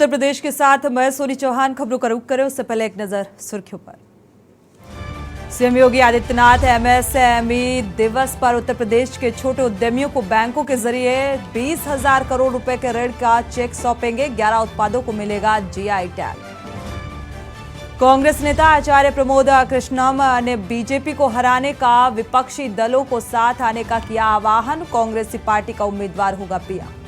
उत्तर प्रदेश के साथ मैं सोनी चौहान। खबरों का रुख करें उससे पहले एक नजर सुर्खियों पर। सीएम योगी आदित्यनाथ एमएसएमई दिवस पर उत्तर प्रदेश के छोटे उद्यमियों को बैंकों के जरिए 20,000 करोड़ रुपए के ऋण का चेक सौंपेंगे। 11 उत्पादों को मिलेगा जीआई टैग। कांग्रेस नेता आचार्य प्रमोद कृष्णम ने बीजेपी को हराने का विपक्षी दलों को साथ आने का किया आह्वान। कांग्रेसी पार्टी का उम्मीदवार होगा पीएम।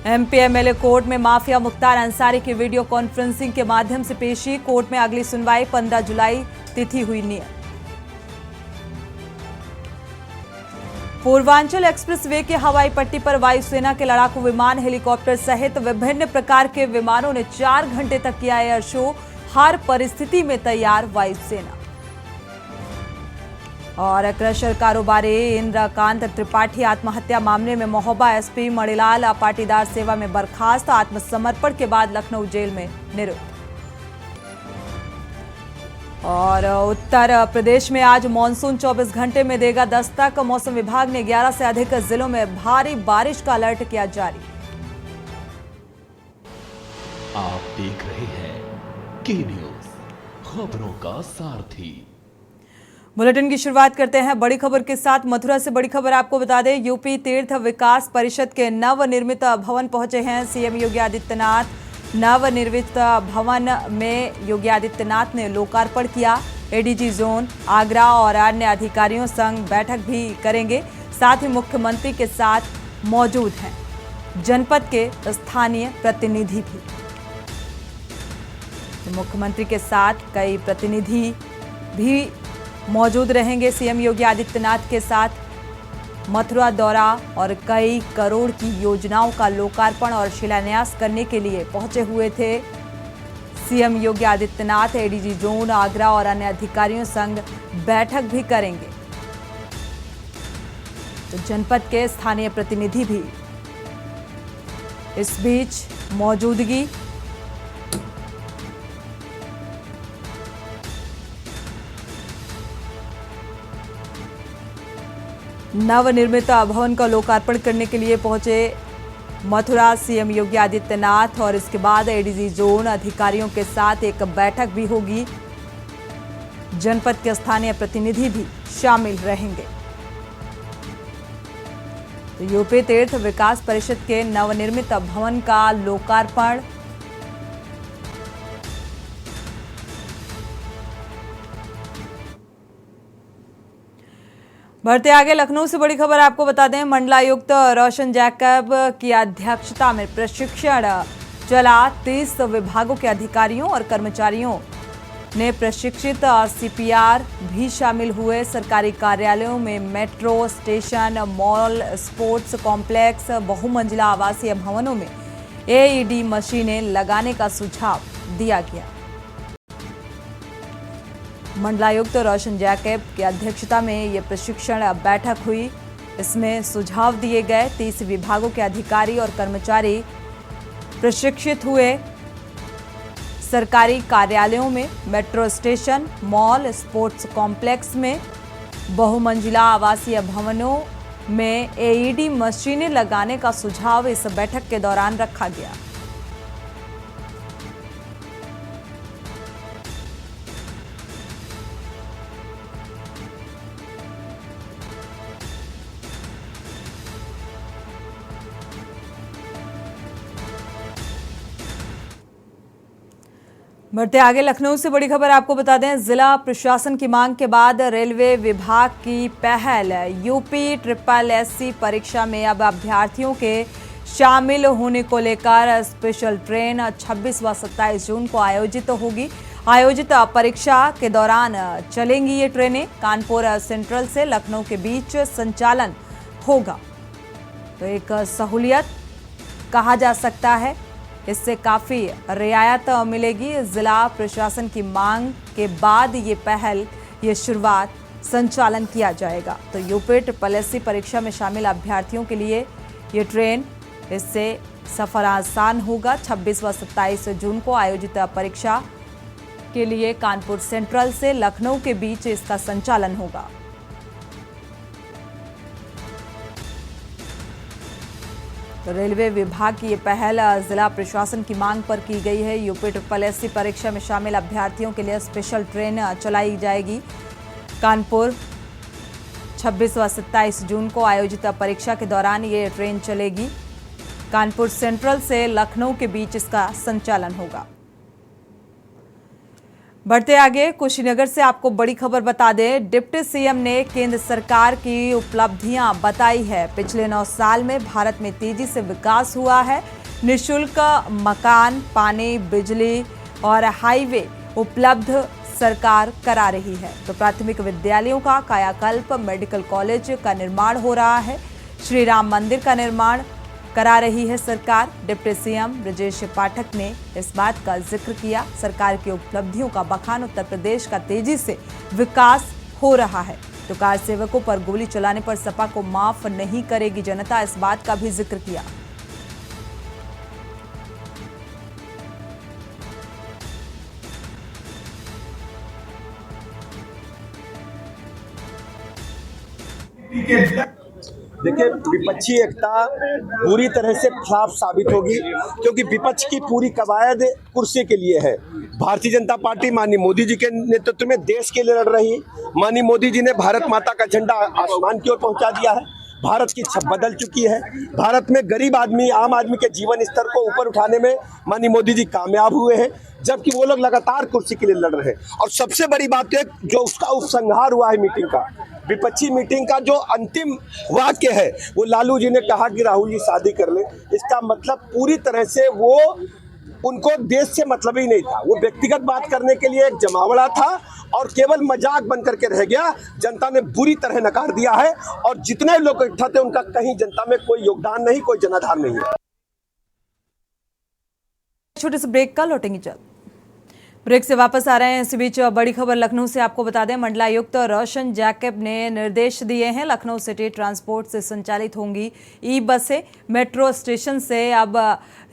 एमपी एमएलए कोर्ट में माफिया मुख्तार अंसारी की वीडियो कॉन्फ्रेंसिंग के माध्यम से पेशी। कोर्ट में अगली सुनवाई 15 जुलाई तिथि हुई नियत। पूर्वांचल एक्सप्रेस वे के हवाई पट्टी पर वायुसेना के लड़ाकू विमान, हेलीकॉप्टर सहित विभिन्न प्रकार के विमानों ने 4 घंटे तक किया एयर शो। हर परिस्थिति में तैयार वायुसेना। और क्रशर कारोबारी इंद्रकांत त्रिपाठी आत्महत्या मामले में महोबा एसपी मणिलाल पाटीदार सेवा में बर्खास्त। आत्मसमर्पण के बाद लखनऊ जेल में निरुद्ध। और उत्तर प्रदेश में आज मानसून 24 घंटे में देगा दस्तक। मौसम विभाग ने 11 से अधिक जिलों में भारी बारिश का अलर्ट किया जारी। आप देख रहे हैं के न्यूज, खबरों का सारथी। बुलेटिन की शुरुआत करते हैं बड़ी खबर के साथ। मथुरा से बड़ी खबर आपको बता दें, यूपी तीर्थ विकास परिषद के नवनिर्मित भवन पहुंचे हैं सीएम योगी आदित्यनाथ। नवनिर्मित भवन में योगी आदित्यनाथ ने लोकार्पण किया। एडीजी जोन आगरा और अन्य अधिकारियों संग बैठक भी करेंगे। साथ ही मुख्यमंत्री के साथ मौजूद हैं जनपद के स्थानीय प्रतिनिधि भी। मुख्यमंत्री के साथ कई प्रतिनिधि भी मौजूद रहेंगे। सीएम योगी आदित्यनाथ के साथ मथुरा दौरा और कई करोड़ की योजनाओं का लोकार्पण और शिलान्यास करने के लिए पहुंचे हुए थे CM Yogi Adityanath. ADG zone Agra और अन्य अधिकारियों संग बैठक भी करेंगे। तो जनपद के स्थानीय प्रतिनिधि भी इस बीच मौजूदगी। नवनिर्मित भवन का लोकार्पण करने के लिए पहुंचे मथुरा सीएम योगी आदित्यनाथ और इसके बाद एडीजी जोन अधिकारियों के साथ एक बैठक भी होगी। जनपद के स्थानीय प्रतिनिधि भी शामिल रहेंगे। तो यूपी तीर्थ विकास परिषद के नवनिर्मित भवन का लोकार्पण बढ़ते आगे। लखनऊ से बड़ी खबर आपको बता दें, मंडलायुक्त रोशन जैकब की अध्यक्षता में प्रशिक्षण चला। 30 विभागों के अधिकारियों और कर्मचारियों ने प्रशिक्षित। सीपीआर भी शामिल हुए। सरकारी कार्यालयों में metro station, mall, sports complex, बहुमंजिला आवासीय भवनों में एईडी मशीनें लगाने का सुझाव दिया गया। मंडलायुक्त रोशन जैकब की अध्यक्षता में ये प्रशिक्षण बैठक हुई। इसमें सुझाव दिए गए। 30 विभागों के अधिकारी और कर्मचारी प्रशिक्षित हुए। सरकारी कार्यालयों में, metro station, mall, sports complex में, बहुमंजिला आवासीय भवनों में एईडी मशीनें लगाने का सुझाव इस बैठक के दौरान रखा गया। बढ़ते आगे। लखनऊ से बड़ी खबर आपको बता दें, जिला प्रशासन की मांग के बाद रेलवे विभाग की पहल। यूपी ट्रिपल एससी परीक्षा में अब अभ्यर्थियों के शामिल होने को लेकर स्पेशल ट्रेन 26 व 27 जून को आयोजित होगी। आयोजित परीक्षा के दौरान चलेंगी ये ट्रेनें। कानपुर सेंट्रल से लखनऊ के बीच संचालन होगा। तो एक सहूलियत कहा जा सकता है। इससे काफ़ी रियायत मिलेगी। जिला प्रशासन की मांग के बाद ये पहल, ये शुरुआत संचालन किया जाएगा। तो यूपी ट्रिपल एससी परीक्षा में शामिल अभ्यर्थियों के लिए ये ट्रेन, इससे सफ़र आसान होगा। 26 व 27 जून को आयोजित परीक्षा के लिए कानपुर सेंट्रल से लखनऊ के बीच इसका संचालन होगा। तो रेलवे विभाग की ये पहल जिला प्रशासन की मांग पर की गई है। यूपी SSSC परीक्षा में शामिल अभ्यर्थियों के लिए स्पेशल ट्रेन चलाई जाएगी। कानपुर 26 व 27 जून को आयोजित परीक्षा के दौरान ये ट्रेन चलेगी। कानपुर सेंट्रल से लखनऊ के बीच इसका संचालन होगा। बढ़ते आगे, कुशीनगर से आपको बड़ी खबर बता दें। डिप्टी सीएम ने केंद्र सरकार की उपलब्धियां बताई है। पिछले 9 साल में भारत में तेजी से विकास हुआ है। निःशुल्क मकान, पानी, बिजली और हाईवे उपलब्ध सरकार करा रही है। तो प्राथमिक विद्यालयों का कायाकल्प, मेडिकल कॉलेज का निर्माण हो रहा है। श्री राम मंदिर का निर्माण करा रही है सरकार। डिप्टी सीएम ब्रजेश पाठक ने इस बात का जिक्र किया। सरकार की उपलब्धियों का बखान, उत्तर प्रदेश का तेजी से विकास हो रहा है। तो कार सेवकों पर गोली चलाने पर सपा को माफ नहीं करेगी जनता, इस बात का भी जिक्र किया। देखिए, विपक्षी एकता पूरी तरह से खिलाफ साबित होगी, क्योंकि विपक्ष की पूरी कवायद कुर्सी के लिए है। भारतीय जनता पार्टी माननीय मोदी जी के नेतृत्व में देश के लिए लड़ रही है। माननीय मोदी जी ने भारत माता का झंडा आसमान की ओर पहुंचा दिया है। भारत की छब बदल चुकी है। भारत में गरीब आदमी, आम आदमी के जीवन स्तर को ऊपर उठाने में माननीय मोदी जी कामयाब हुए हैं, जबकि वो लोग लगातार कुर्सी के लिए लड़ रहे हैं। और सबसे बड़ी बात है, जो उसका उपसंहार हुआ है मीटिंग का, विपक्षी मीटिंग का जो अंतिम वाक्य है, वो लालू जी ने कहा कि राहुल जी शादी कर ले। इसका मतलब पूरी तरह से वो उनको देश से मतलब ही नहीं था। वो व्यक्तिगत बात करने के लिए एक जमावड़ा था और केवल मजाक बन करके रह गया। जनता ने बुरी तरह नकार दिया है और जितने लोग इकट्ठा थे उनका कहीं जनता में कोई योगदान नहीं, कोई जनाधार नहीं है। छोटे से ब्रेक का लौटेंगे जल्द। ब्रेक से वापस आ रहे हैं। इसी बीच बड़ी खबर लखनऊ से आपको बता दें, मंडलायुक्त रोशन जैकब ने निर्देश दिए हैं। लखनऊ सिटी ट्रांसपोर्ट से संचालित होंगी ई बसें। मेट्रो स्टेशन से अब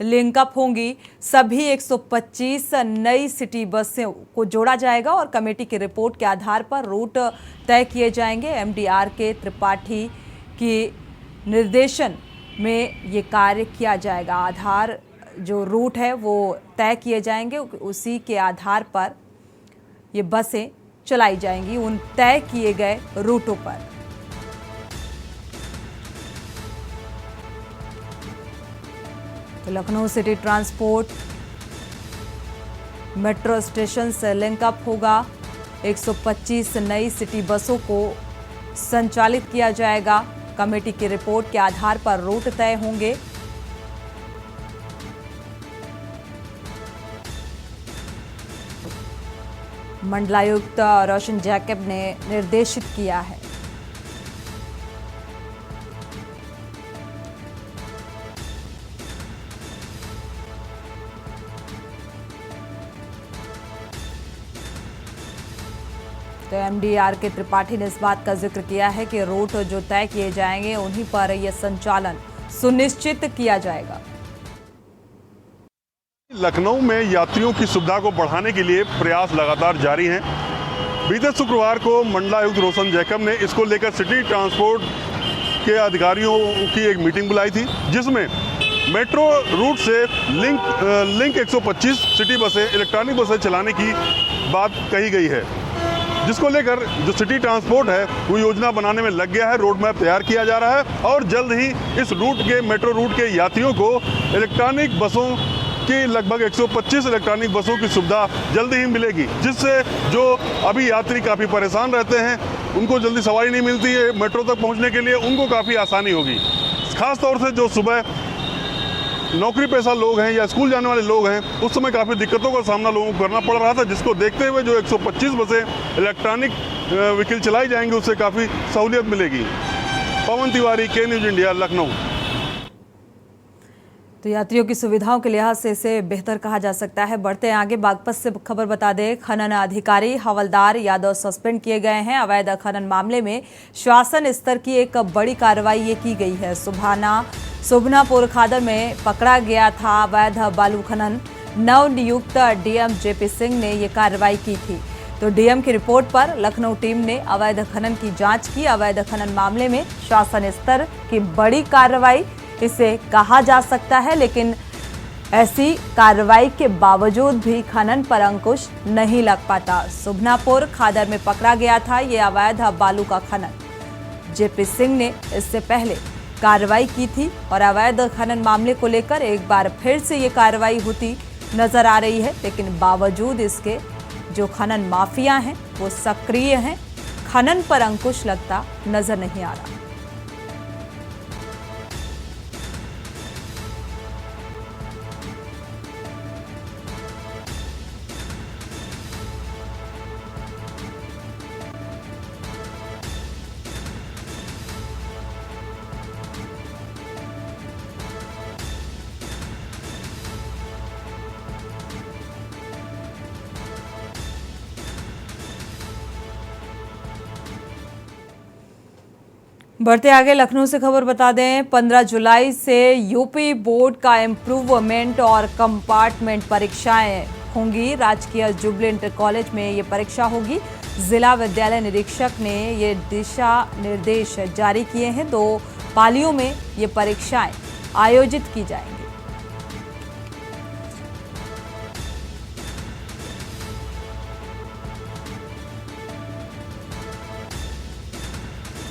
लिंकअप होंगी। सभी 125 नई सिटी बसें को जोड़ा जाएगा और कमेटी की रिपोर्ट के आधार पर रूट तय किए जाएंगे। MD RK त्रिपाठी की निर्देशन में ये कार्य किया जाएगा। आधार जो रूट है वो तय किए जाएंगे, उसी के आधार पर ये बसें चलाई जाएंगी उन तय किए गए रूटों पर। तो Lucknow city transport metro station से लिंकअप होगा। 125 नई सिटी बसों को संचालित किया जाएगा। कमेटी की रिपोर्ट के आधार पर रूट तय होंगे। मंडलायुक्त रोशन जैकब ने निर्देशित किया है। तो MD RK त्रिपाठी ने इस बात का जिक्र किया है कि रूट जो तय किए जाएंगे उन्हीं पर यह संचालन सुनिश्चित किया जाएगा। लखनऊ में यात्रियों की सुविधा को बढ़ाने के लिए प्रयास लगातार जारी हैं। बीते शुक्रवार को मंडलायुक्त रोशन जैकब ने इसको लेकर सिटी ट्रांसपोर्ट के अधिकारियों की एक मीटिंग बुलाई थी, जिसमें मेट्रो रूट से लिंक 125 सिटी बसें, इलेक्ट्रॉनिक बसें चलाने की बात कही गई है, जिसको लेकर जो सिटी ट्रांसपोर्ट है वो योजना बनाने में लग गया है। रोड मैप तैयार किया जा रहा है और जल्द ही इस रूट के, मेट्रो रूट के यात्रियों को इलेक्ट्रॉनिक बसों की लगभग 125 इलेक्ट्रॉनिक बसों की सुविधा जल्दी ही मिलेगी, जिससे जो अभी यात्री काफ़ी परेशान रहते हैं, उनको जल्दी सवारी नहीं मिलती है मेट्रो तक पहुंचने के लिए, उनको काफ़ी आसानी होगी। खास तौर से जो सुबह नौकरी पेशा लोग हैं या स्कूल जाने वाले लोग हैं, उस समय काफ़ी दिक्कतों का सामना लोगों को करना पड़ रहा था, जिसको देखते हुए जो 125 बसें इलेक्ट्रॉनिक व्हीकल चलाई जाएंगी, उससे काफ़ी सहूलियत मिलेगी। पवन तिवारी, के न्यूज़ इंडिया, लखनऊ। तो यात्रियों की सुविधाओं के लिहाज से इसे बेहतर कहा जा सकता है। बढ़ते हैं आगे, बागपत से खबर बता दें, खनन अधिकारी हवलदार यादव सस्पेंड किए गए हैं। अवैध खनन मामले में शासन स्तर की एक बड़ी कार्रवाई ये की गई है। सुबनापुर खादर में पकड़ा गया था अवैध बालू खनन। नवनियुक्त DM JP सिंह ने ये कार्रवाई की थी। तो DM की रिपोर्ट पर लखनऊ टीम ने अवैध खनन की जांच की। अवैध खनन मामले में शासन स्तर की बड़ी कार्रवाई इसे कहा जा सकता है, लेकिन ऐसी कार्रवाई के बावजूद भी खनन पर अंकुश नहीं लग पाता। सुभनापुर खादर में पकड़ा गया था ये अवैध बालू का खनन। जेपी सिंह ने इससे पहले कार्रवाई की थी और अवैध खनन मामले को लेकर एक बार फिर से ये कार्रवाई होती नजर आ रही है, लेकिन बावजूद इसके जो खनन माफिया हैं वो सक्रिय हैं, खनन पर अंकुश लगता नजर नहीं आ रहा। बढ़ते आगे लखनऊ से खबर बता दें, 15 जुलाई से यूपी बोर्ड का इम्प्रूवमेंट और कंपार्टमेंट परीक्षाएं होंगी। राजकीय जुबली इंटर कॉलेज में ये परीक्षा होगी। जिला विद्यालय निरीक्षक ने ये दिशा निर्देश जारी किए हैं। 2 पालियों में ये परीक्षाएं आयोजित की जाएंगी।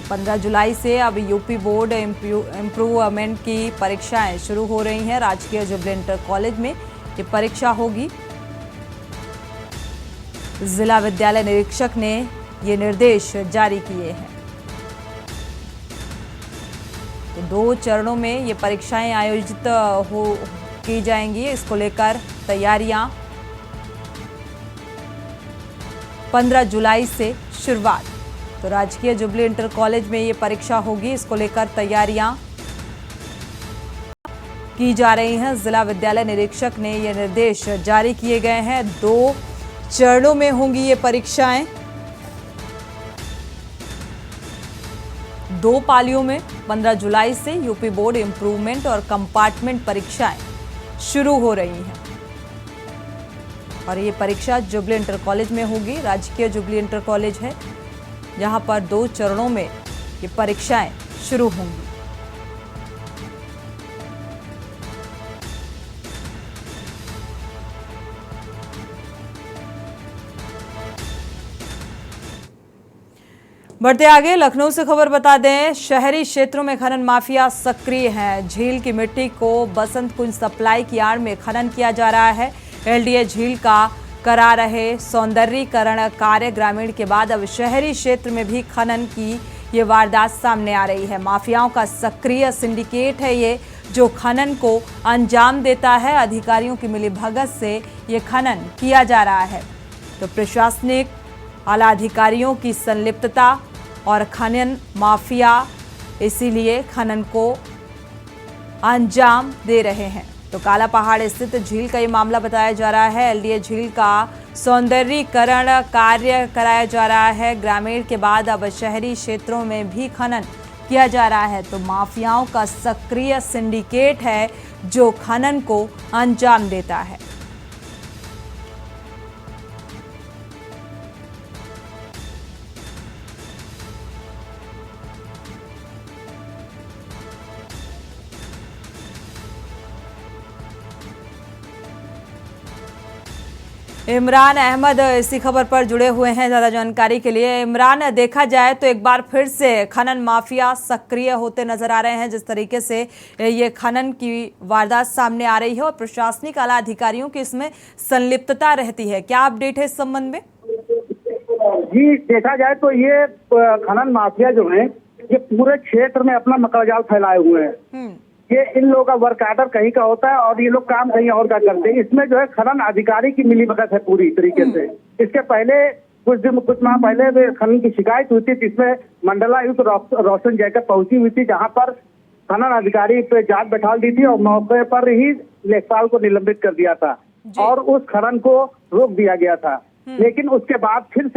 15 जुलाई से अब यूपी बोर्ड इम्प्रूवमेंट की परीक्षाएं शुरू हो रही हैं। राजकीय जुबली इंटर कॉलेज में ये परीक्षा होगी। जिला विद्यालय निरीक्षक ने ये निर्देश जारी किए हैं। तो 2 चरणों में ये परीक्षाएं आयोजित की जाएंगी। इसको लेकर तैयारियां 15 जुलाई से शुरुआत। तो राजकीय जुबली इंटर कॉलेज में ये परीक्षा होगी। इसको लेकर तैयारियां की जा रही हैं। जिला विद्यालय निरीक्षक ने ये निर्देश जारी किए गए हैं। 2 चरणों में होंगी ये परीक्षाएं। 2 पालियों में 15 जुलाई से यूपी बोर्ड इम्प्रूवमेंट और कंपार्टमेंट परीक्षाएं शुरू हो रही हैं। और ये परीक्षा जुबली इंटर कॉलेज में होगी। राजकीय जुबली इंटर कॉलेज है जहां पर 2 चरणों में ये परीक्षाएं शुरू होंगी। बढ़ते आगे लखनऊ से खबर बता दें, शहरी क्षेत्रों में खनन माफिया सक्रिय हैं। झील की मिट्टी को बसंत कुंज सप्लाई की आड़ में खनन किया जा रहा है। एलडीए झील का करा रहे सौंदर्यीकरण कार्य ग्रामीण के बाद अब शहरी क्षेत्र में भी खनन की ये वारदात सामने आ रही है। माफियाओं का सक्रिय सिंडिकेट है ये, जो खनन को अंजाम देता है। अधिकारियों की मिलीभगत से ये खनन किया जा रहा है। तो प्रशासनिक आला अधिकारियों की संलिप्तता और खनन माफिया इसीलिए खनन को अंजाम दे रहे हैं। तो काला पहाड़ स्थित झील का ये मामला बताया जा रहा है। एलडीए झील का सौंदर्यीकरण कार्य कराया जा रहा है। ग्रामीण के बाद अब शहरी क्षेत्रों में भी खनन किया जा रहा है। तो माफियाओं का सक्रिय सिंडिकेट है जो खनन को अंजाम देता है। इमरान अहमद इसी खबर पर जुड़े हुए हैं ज़्यादा जानकारी के लिए। इमरान, देखा जाए तो एक बार फिर से खनन माफिया सक्रिय होते नजर आ रहे हैं। जिस तरीके से ये खनन की वारदात सामने आ रही है और प्रशासनिक आला अधिकारियों की इसमें संलिप्तता रहती है, क्या अपडेट है इस संबंध में? जी, देखा जाए तो ये खनन माफिया जो है ये पूरे क्षेत्र में अपना मकड़जाल फैलाए हुए हैं। ये इन लोगों का वर्क आर्डर कहीं का होता है और ये लोग काम कहीं और का करते हैं। इसमें जो है खनन अधिकारी की मिलीभगत है पूरी तरीके से। इसके पहले कुछ माह पहले खनन की शिकायत हुई थी, जिसमें मंडलायुक्त रोशन जैकब पहुंची हुई थी, जहां पर खनन अधिकारी पे जांच बैठा दी थी और मौके पर ही लेखपाल को निलंबित कर दिया था और उस खनन को रोक दिया गया था। लेकिन उसके बाद फिर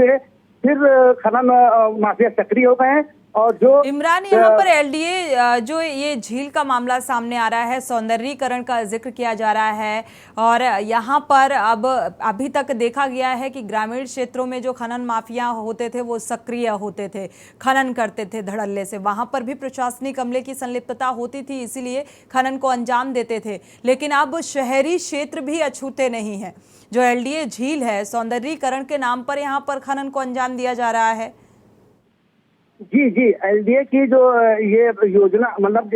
खनन माफिया सक्रिय हो गए हैं और जो इमरान, यहाँ पर एलडीए जो ये झील का मामला सामने आ रहा है, सौंदर्यीकरण का जिक्र किया जा रहा है और यहाँ पर अब अभी तक देखा गया है कि ग्रामीण क्षेत्रों में जो खनन माफिया होते थे वो सक्रिय होते थे, खनन करते थे धड़ल्ले से। वहाँ पर भी प्रशासनिक अमले की संलिप्तता होती थी, इसीलिए खनन को अंजाम देते थे। लेकिन अब शहरी क्षेत्र भी अछूते नहीं है। जो एलडीए झील है, सौंदर्यीकरण के नाम पर यहाँ पर खनन को अंजाम दिया जा रहा है। जी जी, एलडीए की जो ये योजना मतलब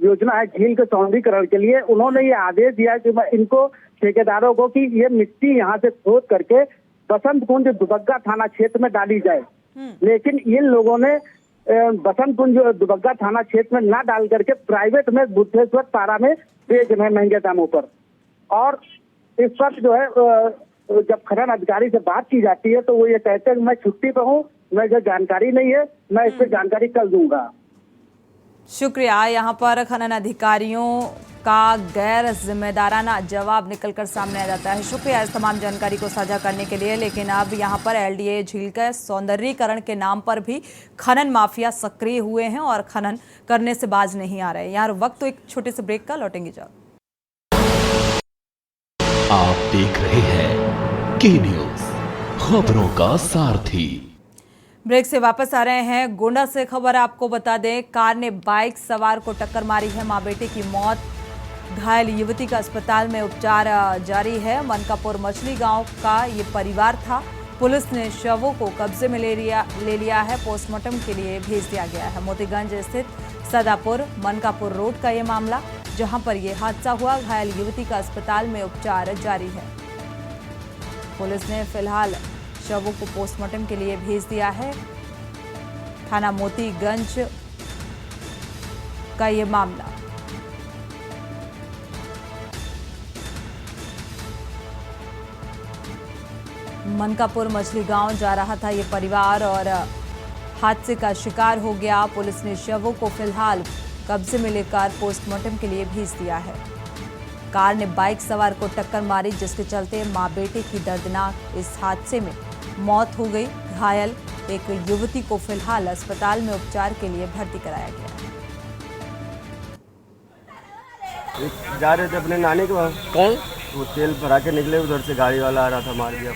योजना है झील के सौंदर्यीकरण के लिए, उन्होंने ये आदेश दिया कि इनको ठेकेदारों को कि ये मिट्टी यहाँ से खोद करके बसंत कुंज दुबग्गा थाना क्षेत्र में डाली जाए। लेकिन इन लोगों ने बसंत कुंज दुबग्गा थाना क्षेत्र में ना डाल करके प्राइवेट में बुद्धेश्वर पारा में बेच रहे महंगे दामों पर। और इस पर जो है जब खनन अधिकारी से बात की जाती है तो वो ये कहते हैं मैं छुट्टी पर हूँ, मुझे जानकारी नहीं है, मैं इस पर जानकारी कल दूंगा। शुक्रिया। यहाँ पर खनन अधिकारियों का गैर जिम्मेदाराना जवाब निकलकर सामने आ जाता है। शुक्रिया इस तमाम जानकारी को साझा करने के लिए। लेकिन अब यहाँ पर एलडीए झील के सौंदर्यीकरण के नाम पर भी खनन माफिया सक्रिय हुए हैं और खनन करने से बाज नहीं आ रहे। यार वक्त तो एक छोटे से ब्रेक का, लौटेंगे जब। आप देख रहे हैं के न्यूज, खबरों का सारथी। ब्रेक से वापस आ रहे हैं। गोंडा से खबर आपको बता दें, कार ने बाइक सवार को टक्कर मारी है, मां बेटे की मौत। घायल युवती का अस्पताल में उपचार जारी है। मनकापुर मछली गांव का ये परिवार था। पुलिस ने शवों को कब्जे में ले लिया है, पोस्टमार्टम के लिए भेज दिया गया है। मोतीगंज स्थित सदापुर मनकापुर रोड का ये मामला, जहां पर यह हादसा हुआ। घायल युवती का अस्पताल में उपचार जारी है। पुलिस ने फिलहाल शवों को पोस्टमार्टम के लिए भेज दिया है। थाना मोतीगंज का ये मामला। मनकापुर मछली गांव जा रहा था ये परिवार और हादसे का शिकार हो गया। पुलिस ने शवों को फिलहाल कब्जे में लेकर पोस्टमार्टम के लिए भेज दिया है। कार ने बाइक सवार को टक्कर मारी, जिसके चलते मां बेटे की दर्दनाक इस हादसे में मौत हो गई। घायल एक युवती को फिलहाल अस्पताल में उपचार के लिए भर्ती कराया गया है। जा रहे थे अपने नानी के वहाँ। कौन? वो तेल भरा के निकले, उधर से गाड़ी वाला आ रहा था, मार दिया।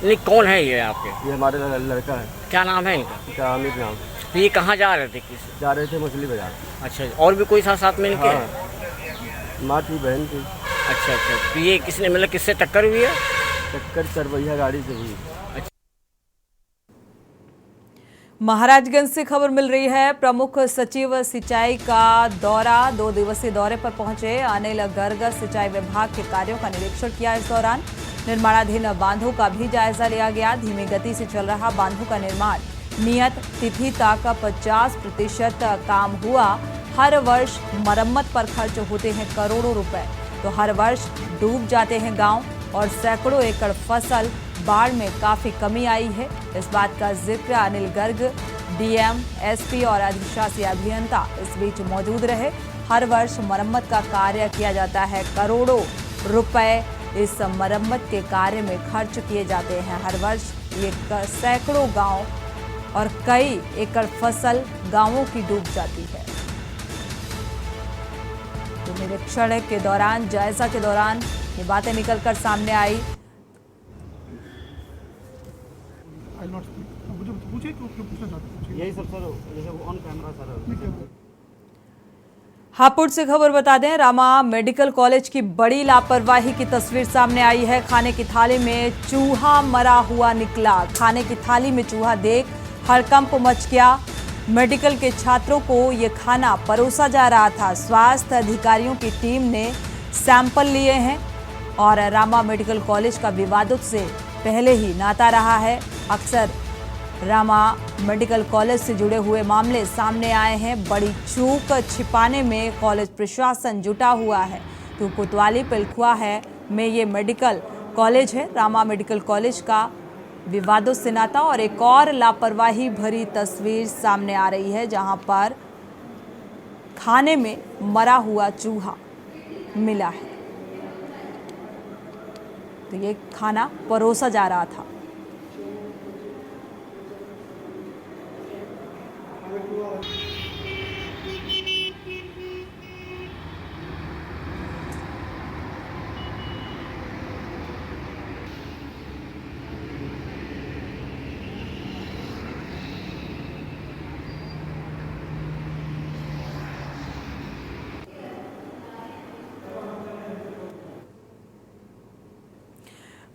नहीं, कौन है ये आपके? ये हमारे लड़का है। क्या नाम है इनका? इनका आमिर नाम। तो ये कहाँ जा रहे थे? किस? जा रहे थे मछली बाजार। अच्छा, और भी कोई साथ में इनके? हाँ, माँ थी, बहन थी। अच्छा अच्छा, तो ये किसने मतलब किससे टक्कर हुई है? टक्कर चरवैया गाड़ी से हुई। महाराजगंज से खबर मिल रही है। प्रमुख सचिव सिंचाई का दौरा, 2 दिवसीय दौरे पर पहुंचे अनिल गर्ग सिंचाई विभाग के कार्यों का निरीक्षण किया। इस दौरान निर्माणाधीन बांधों का भी जायजा लिया गया। धीमी गति से चल रहा बांधों का निर्माण नियत तिथि तक 50% काम हुआ। हर वर्ष मरम्मत पर खर्च होते हैं करोड़ों रुपए, तो हर वर्ष डूब जाते हैं गांव और सैकड़ों एकड़ फसल। बाढ़ में काफी कमी आई है। इस बात का जिक्र अनिल गर्ग, डीएम, एसपी और अधिशासी अभियंता इस बीच मौजूद रहे। हर वर्ष मरम्मत का कार्य किया जाता है, करोड़ों रुपए इस मरम्मत के कार्य में खर्च किए जाते हैं। हर वर्ष ये सैकड़ों गांव और कई एकड़ फसल गांवों की डूब जाती है। तो निरीक्षण के दौरान, जायजा के दौरान ये बातें निकलकर सामने आई। यही सब सर, जैसे ऑन कैमरा सर। हापुड़ से खबर बता दें, रामा मेडिकल कॉलेज की बड़ी लापरवाही की तस्वीर सामने आई है। खाने की थाली में चूहा मरा हुआ निकला। खाने की थाली में चूहा देख हड़कंप मच गया। मेडिकल के छात्रों को ये खाना परोसा जा रहा था। स्वास्थ्य अधिकारियों की टीम ने सैंपल लिए हैं और रामा मेडिकल कॉलेज का विवादों से पहले ही नाता रहा है। अक्सर रामा मेडिकल कॉलेज से जुड़े हुए मामले सामने आए हैं। बड़ी चूक छिपाने में कॉलेज प्रशासन जुटा हुआ है। तो कोतवाली पिलखुआ है में ये मेडिकल कॉलेज है। रामा मेडिकल कॉलेज का विवादों से नाता और एक और लापरवाही भरी तस्वीर सामने आ रही है, जहां पर खाने में मरा हुआ चूहा मिला है। तो ये खाना परोसा जा रहा था।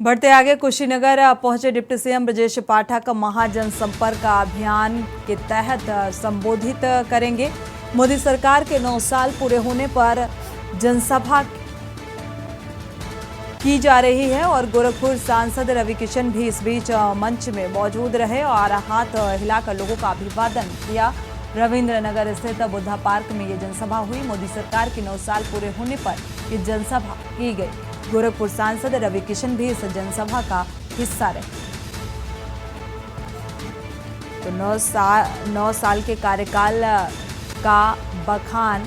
बढ़ते आगे, कुशीनगर पहुंचे डिप्टी सीएम ब्रजेश पाठक महाजनसंपर्क अभियान के तहत संबोधित करेंगे। मोदी सरकार के 9 साल पूरे होने पर जनसभा की जा रही है और गोरखपुर सांसद रवि किशन भी इस बीच मंच में मौजूद रहे और हाथ हिलाकर लोगों का अभिवादन किया। रविंद्र नगर स्थित बुद्धा पार्क में ये जनसभा हुई। मोदी सरकार के 9 साल पूरे होने पर ये जनसभा की गई। गोरखपुर सांसद रवि किशन भी इस जनसभा का हिस्सा रहे। तो 9 साल के कार्यकाल का बखान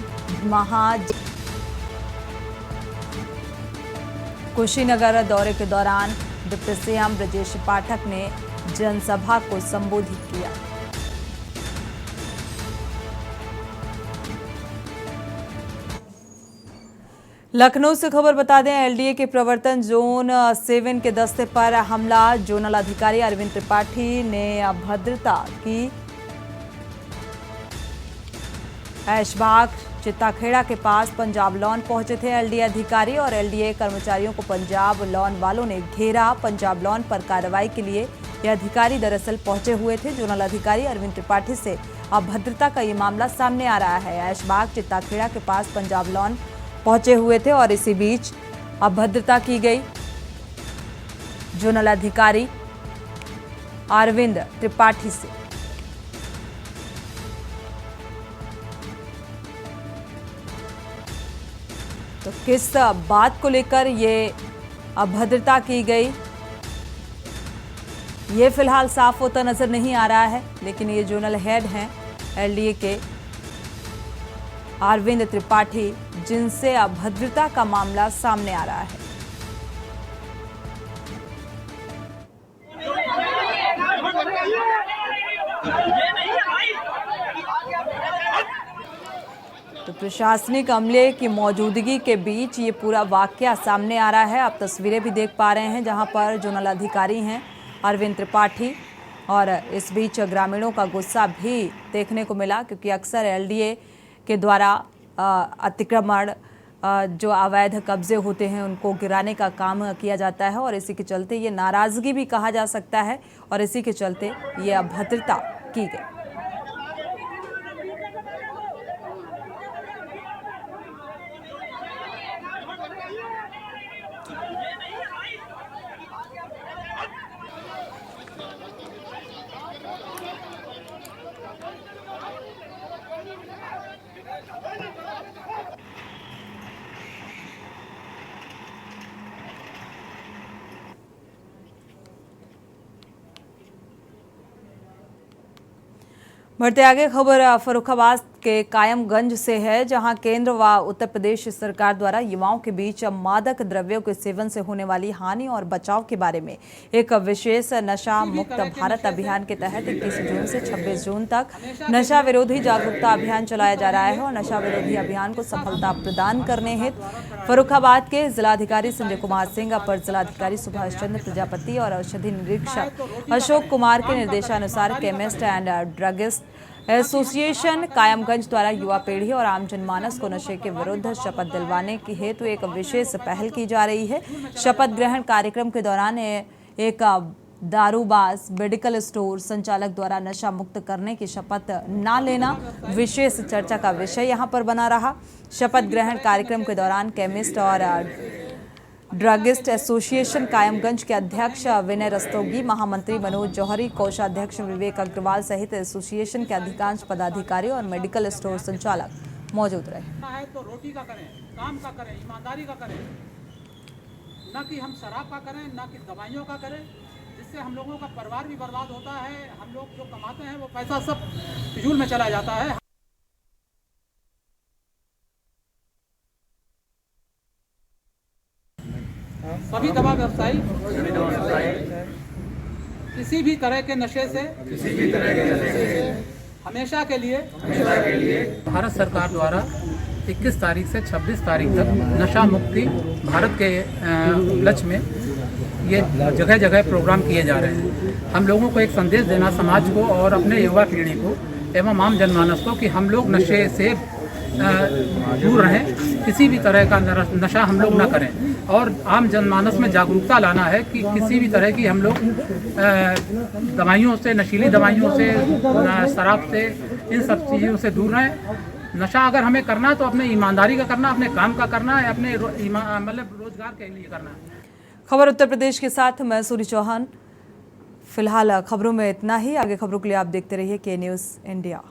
कुशीनगर दौरे के दौरान डिप्टी सीएम ब्रजेश पाठक ने जनसभा को संबोधित किया। लखनऊ से खबर बता दें, एलडीए के प्रवर्तन जोन 7 के दस्ते पर हमला। जोनल अधिकारी अरविंद त्रिपाठी ने अभद्रता की। ऐशबाग चित्ताखेड़ा के पास पंजाब लॉन पहुंचे थे एलडीए अधिकारी और एलडीए कर्मचारियों को पंजाब लॉन वालों ने घेरा। पंजाब लॉन पर कार्रवाई के लिए ये अधिकारी दरअसल पहुंचे हुए थे। जोनल अधिकारी अरविंद त्रिपाठी से अभद्रता का ये मामला सामने आ रहा है। ऐशबाग चित्ताखेड़ा के पास पंजाब लॉन पहुंचे हुए थे और इसी बीच अभद्रता की गई। जोनल अधिकारी अरविंद त्रिपाठी से तो किस बात को लेकर ये अभद्रता की गई, ये फिलहाल साफ होता नजर नहीं आ रहा है। लेकिन ये जोनल हेड हैं एलडीए के अरविंद त्रिपाठी, जिनसे अभद्रता का मामला सामने आ रहा है। तो प्रशासनिक अमले की मौजूदगी के बीच ये पूरा वाकया सामने आ रहा है। आप तस्वीरें भी देख पा रहे हैं जहां पर जोनल अधिकारी हैं अरविंद त्रिपाठी और इस बीच ग्रामीणों का गुस्सा भी देखने को मिला, क्योंकि अक्सर एलडीए के द्वारा अतिक्रमण जो अवैध कब्जे होते हैं उनको गिराने का काम किया जाता है और इसी के चलते ये नाराज़गी भी कहा जा सकता है और इसी के चलते ये अभद्रता की गई। बढ़ते आगे, खबर फर्रुखाबाद के कायमगंज से है, जहां केंद्र व उत्तर प्रदेश सरकार द्वारा युवाओं के बीच मादक द्रव्यों के सेवन से होने वाली हानि और बचाव के बारे में एक विशेष नशा मुक्त भारत अभियान के तहत 21 जून से 26 जून तक नशा विरोधी जागरूकता अभियान चलाया जा रहा है। और नशा विरोधी अभियान को सफलता प्रदान करने हेतु फर्रुखाबाद के जिलाधिकारी संजय कुमार सिंह, अपर जिलाधिकारी सुभाष चंद्र प्रजापति और औषधि निरीक्षक अशोक कुमार के निर्देशानुसार chemist and druggist association Kayamganj द्वारा युवा पीढ़ी और आम जनमानस को नशे के विरुद्ध शपथ दिलवाने की हेतु एक विशेष पहल की जा रही है। शपथ ग्रहण कार्यक्रम के दौरान एक दारूबाज मेडिकल स्टोर संचालक द्वारा नशा मुक्त करने की शपथ न लेना विशेष चर्चा का विषय यहां पर बना रहा। शपथ ग्रहण कार्यक्रम के दौरान केमिस्ट और ड्रगिस्ट एसोसिएशन कायमगंज के अध्यक्ष विनय रस्तोगी, महामंत्री मनोज जौहरी, कोषाध्यक्ष विवेक अग्रवाल सहित एसोसिएशन के अधिकांश पदाधिकारी और मेडिकल स्टोर संचालक मौजूद रहे। तो रोटी का करें, काम का करें, ईमानदारी का करें, न कि हम शराब का करें, न कि दवाइयों का करें, जिससे हम लोगों का परिवार भी बर्बाद होता है। हम लोग जो कमाते हैं वो पैसा सब फिजूल में चला जाता है। सभी दवा व्यवसायी किसी भी तरह के नशे से हमेशा के लिए भारत सरकार द्वारा 21 तारीख से 26 तारीख तक नशा मुक्ति भारत के लक्ष्य में ये जगह जगह प्रोग्राम किए जा रहे हैं। हम लोगों को एक संदेश देना समाज को और अपने युवा पीढ़ी को एवं आम जनमानस को कि हम लोग नशे से दूर रहें, किसी भी तरह का नशा हम लोग ना करें। और आम जनमानस में जागरूकता लाना है कि किसी भी तरह की हम लोग दवाइयों से, नशीली दवाइयों से, शराब से, इन सब चीज़ों से दूर रहें। नशा अगर हमें करना है तो अपने ईमानदारी का करना, अपने काम का करना है, अपने मतलब रोजगार के लिए करना है। खबर उत्तर प्रदेश के साथ मैं सूरी चौहान। फिलहाल खबरों में इतना ही। आगे खबरों के लिए आप देखते रहिए के न्यूज़ इंडिया।